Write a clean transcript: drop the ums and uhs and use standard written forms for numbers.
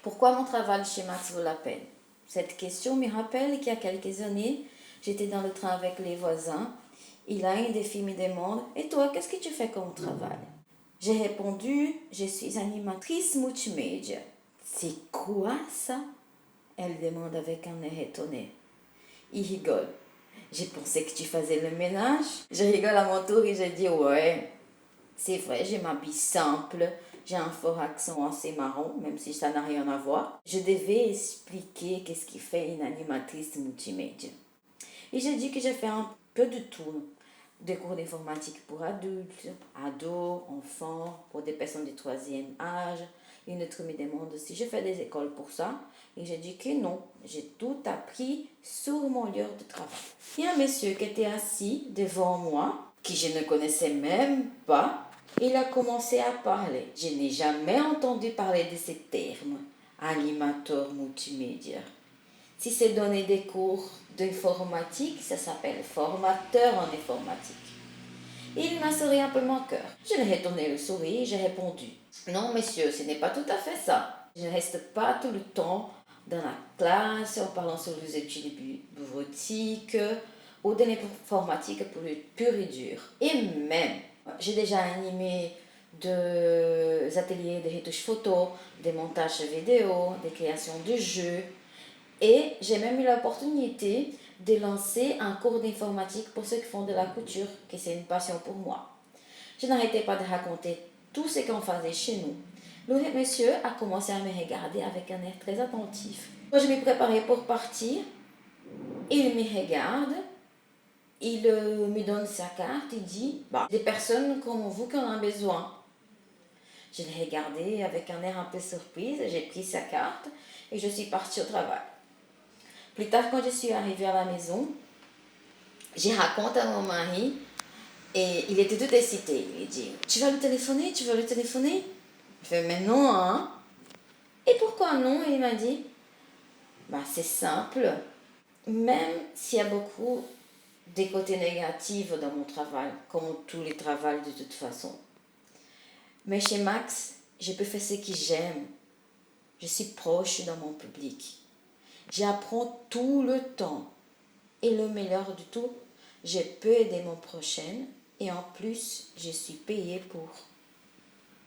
Pourquoi mon travail chez Max vaut la peine? Cette question me rappelle qu'il y a quelques années, j'étais dans le train avec les voisins. Il a une des filles me demande: Et toi, qu'est-ce que tu fais comme travail? J'ai répondu: Je suis animatrice multimédia. C'est quoi ça? Elle demande avec un air étonné. Il rigole. J'ai pensé que tu faisais le ménage. Je rigole à mon tour et je dis: Ouais, c'est vrai, je m'habille simple. J'ai un fort accent assez marrant, même si ça n'a rien à voir. Je devais expliquer qu'est-ce qui fait une animatrice multimédia. Et j'ai dit que j'ai fait un peu de tout. Des cours d'informatique pour adultes, ados, enfants, pour des personnes de troisième âge. Une autre me demande si je fais des écoles pour ça. Et j'ai dit que non, j'ai tout appris sur mon lieu de travail. Il y a un monsieur qui était assis devant moi, qui je ne connaissais même pas. Il a commencé à parler. Je n'ai jamais entendu parler de ces termes. Animateur multimédia. Si c'est donner des cours d'informatique, ça s'appelle formateur en informatique. Il m'a souri un peu mon cœur. Je lui ai retourné le sourire et j'ai répondu: Non, monsieur, ce n'est pas tout à fait ça. Je ne reste pas tout le temps dans la classe en parlant sur les études bureautiques ou de l'informatique pure et dure. Et même, j'ai déjà animé des ateliers de retouches photo, des montages vidéo, des créations de jeux. Et j'ai même eu l'opportunité de lancer un cours d'informatique pour ceux qui font de la couture, que c'est une passion pour moi. Je n'arrêtais pas de raconter tout ce qu'on faisait chez nous. Le monsieur a commencé à me regarder avec un air très attentif. Quand je me préparais pour partir, il me regarde, il me donne sa carte et dit: Des personnes comme vous qui en ont besoin. Je l'ai regardé avec un air un peu surprise, j'ai pris sa carte et je suis partie au travail. Plus tard, quand je suis arrivée à la maison, j'ai raconté à mon mari et il était tout excité. Il dit: Tu vas le téléphoner? Tu vas le téléphoner? Je fais: Mais non, hein? Et pourquoi non? Et il m'a dit: C'est simple. Même s'il y a beaucoup de côtés négatifs dans mon travail, comme tous les travails de toute façon. Mais chez Max, je peux faire ce que j'aime. Je suis proche dans mon public. J'apprends tout le temps. Et le meilleur du tout, je peux aider mon prochain et en plus, je suis payée pour.